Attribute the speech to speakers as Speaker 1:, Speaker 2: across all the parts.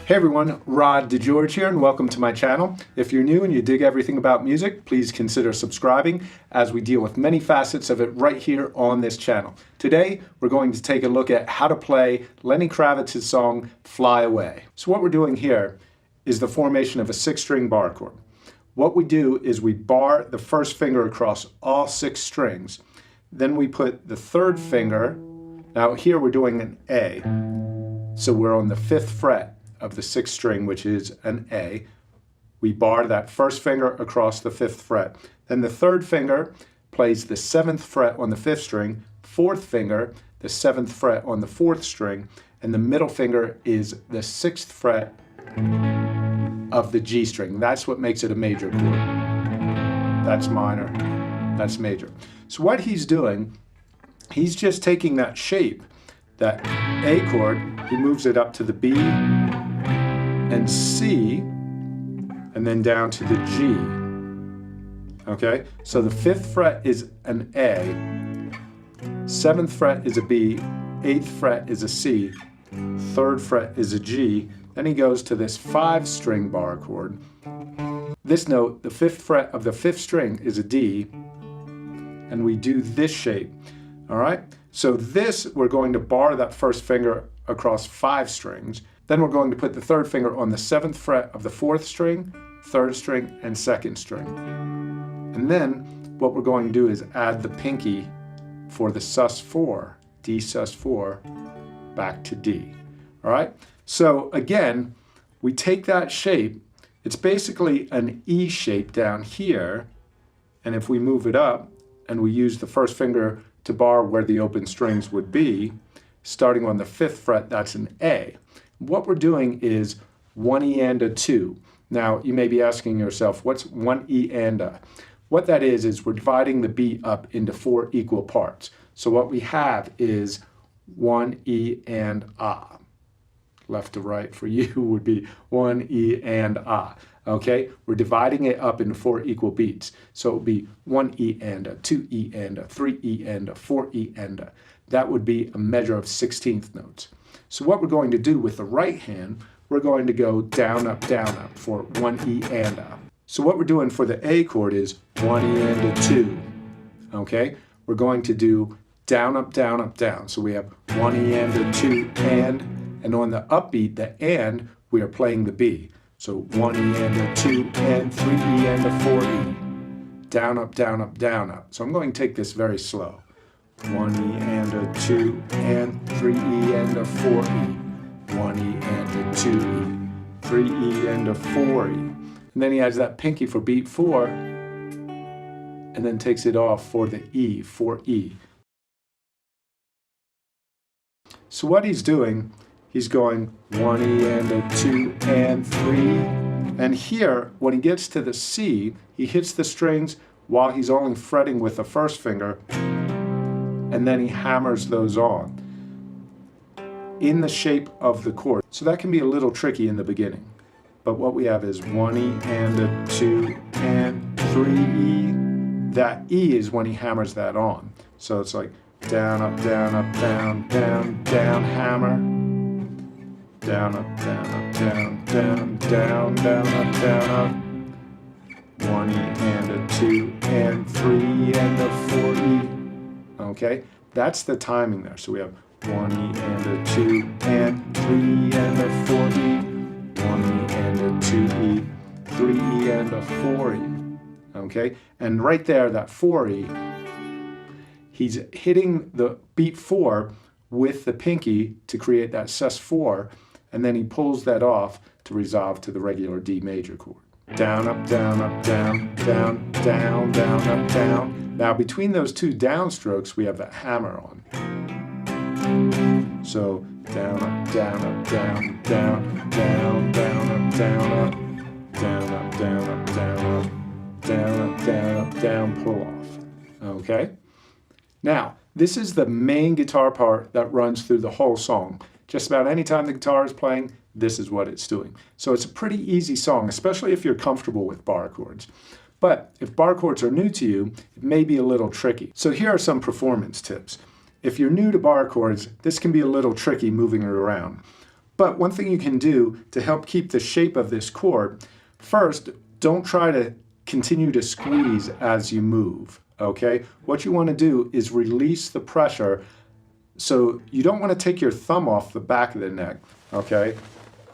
Speaker 1: Hey everyone, Rod DeGeorge here and welcome to my channel. If you're new and you dig everything about music, please consider subscribing as we deal with many facets of it right here on this channel. Today, we're going to take a look at how to play Lenny Kravitz's song, Fly Away. So what we're doing here is the formation of a 6-string bar chord. What we do is we bar the first finger across all 6 strings. Then we put the 3rd finger, now here we're doing an A. So we're on the 5th fret of the 6th string, which is an A. We bar that 1st finger across the 5th fret. Then the 3rd finger plays the 7th fret on the 5th string, 4th finger, the 7th fret on the 4th string, and the middle finger is the 6th fret of the G string. That's what makes it a major chord. That's minor, that's major. So what he's doing, he's just taking that shape, that A chord, he moves it up to the B and C, and then down to the G. Okay, so the 5th fret is an A, 7th fret is a B, 8th fret is a C, 3rd fret is a G, then he goes to this 5-string bar chord. This note, the 5th fret of the 5th string is a D, and we do this shape, all right? So this, we're going to bar that 1st finger across 5 strings. Then we're going to put the 3rd finger on the 7th fret of the 4th string, 3rd string, and 2nd string. And then what we're going to do is add the pinky for the sus4, D sus4, back to D. All right? So again, we take that shape. It's basically an E shape down here. And if we move it up and we use the 1st finger to bar where the open strings would be, starting on the 5th fret, that's an A. What we're doing is 1 E and a 2. Now, you may be asking yourself, what's 1 E and a? What that is we're dividing the beat up into 4 equal parts. So what we have is 1 E and A. Left to right for you would be 1 E and A. Okay, we're dividing it up into 4 equal beats. So it would be 1 E and a, 2 E and a, 3 E and a, 4 E and a. That would be a measure of 16th notes. So what we're going to do with the right hand, we're going to go down, up for 1 E and a. So what we're doing for the A chord is 1 E and a 2. Okay, we're going to do down, up, down. So we have 1 E and a 2 and on the upbeat, the and, we are playing the B. So 1 E and a 2 and 3 E and a 4 E. Down, up. So I'm going to take this very slow. 1 E and a 2 and 3 E and a 4 E. 1 E and a 2 E. 3 E and a 4 E. And then he adds that pinky for beat 4 and then takes it off for the E, 4 E. So what he's doing, he's going 1 E and a 2 and 3. And here, when he gets to the C, he hits the strings while he's only fretting with the 1st finger, and then he hammers those on in the shape of the chord. So that can be a little tricky in the beginning. But what we have is 1 E and a 2 and 3 E. That E is when he hammers that on. So it's like down, up, down, hammer. Down, up, down, up. 1 E and a 2 and 3 and a 4 E. Okay, that's the timing there. So we have 1 E and a 2 and 3 and a 4 E. 1 E and a 2 E, 3 E and a 4 E. Okay, and right there, that 4 E, he's hitting the beat 4 with the pinky to create that sus4, and then he pulls that off to resolve to the regular D major chord. Down, up, down, up, down, down, down, up, down. Now between those 2 downstrokes, we have that hammer on. So down, up, down, up, down, down, up, down, up, down, up, down, up, down, up, down, pull off. Okay? Now, this is the main guitar part that runs through the whole song. Just about any time the guitar is playing, this is what it's doing. So it's a pretty easy song, especially if you're comfortable with bar chords. But if bar chords are new to you, it may be a little tricky. So here are some performance tips. If you're new to bar chords, this can be a little tricky moving it around. But one thing you can do to help keep the shape of this chord, first, don't try to continue to squeeze as you move, okay? What you want to do is release the pressure. So you don't want to take your thumb off the back of the neck, okay?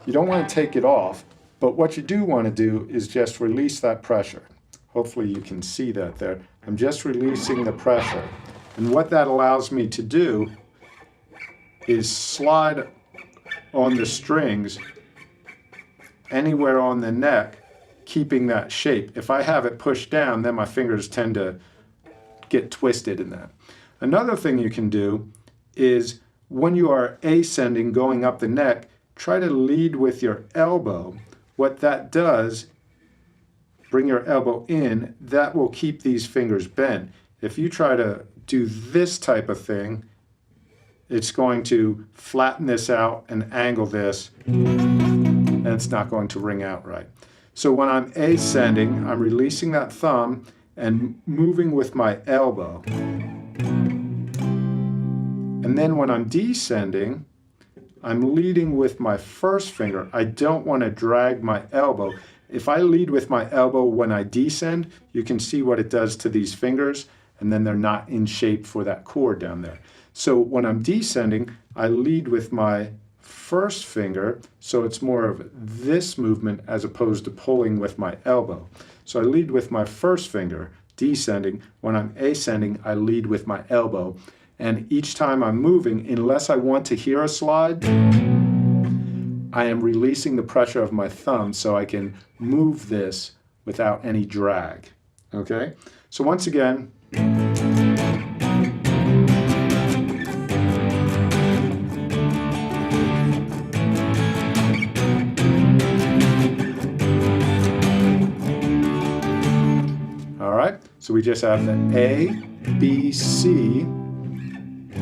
Speaker 1: You don't want to take it off, but what you do want to do is just release that pressure. Hopefully you can see that there. I'm just releasing the pressure. And what that allows me to do is slide on the strings anywhere on the neck, keeping that shape. If I have it pushed down, then my fingers tend to get twisted in that. Another thing you can do is when you are ascending, going up the neck, try to lead with your elbow. What that does, bring your elbow in, that will keep these fingers bent. If you try to do this type of thing, it's going to flatten this out and angle this, and it's not going to ring out right. So when I'm ascending, I'm releasing that thumb and moving with my elbow. And then when I'm descending, I'm leading with my first finger. I don't want to drag my elbow. If I lead with my elbow when I descend, you can see what it does to these fingers, and then they're not in shape for that chord down there. So when I'm descending, I lead with my first finger, so it's more of this movement as opposed to pulling with my elbow. So I lead with my first finger, descending. When I'm ascending, I lead with my elbow. And each time I'm moving, unless I want to hear a slide, I am releasing the pressure of my thumb so I can move this without any drag. Okay? So once again, all right, so we just have the A, B, C,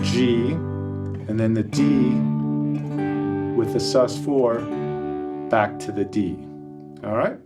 Speaker 1: G, and then the D with the sus4 back to the D. All right?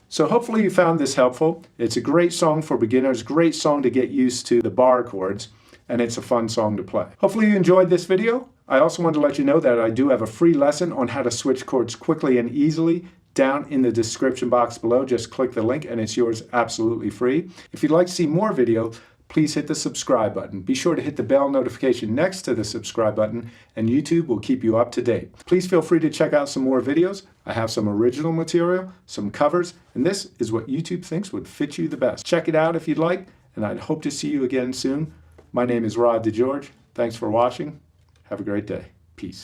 Speaker 1: So hopefully you found this helpful. It's a great song for beginners, great song to get used to the bar chords, and it's a fun song to play. Hopefully you enjoyed this video. I also want to let you know that I do have a free lesson on how to switch chords quickly and easily down in the description box below. Just click the link and it's yours absolutely free. If you'd like to see more video, please hit the subscribe button. Be sure to hit the bell notification next to the subscribe button, and YouTube will keep you up to date. Please feel free to check out some more videos. I have some original material, some covers, and this is what YouTube thinks would fit you the best. Check it out if you'd like, and I'd hope to see you again soon. My name is Rod DeGeorge. Thanks for watching. Have a great day. Peace.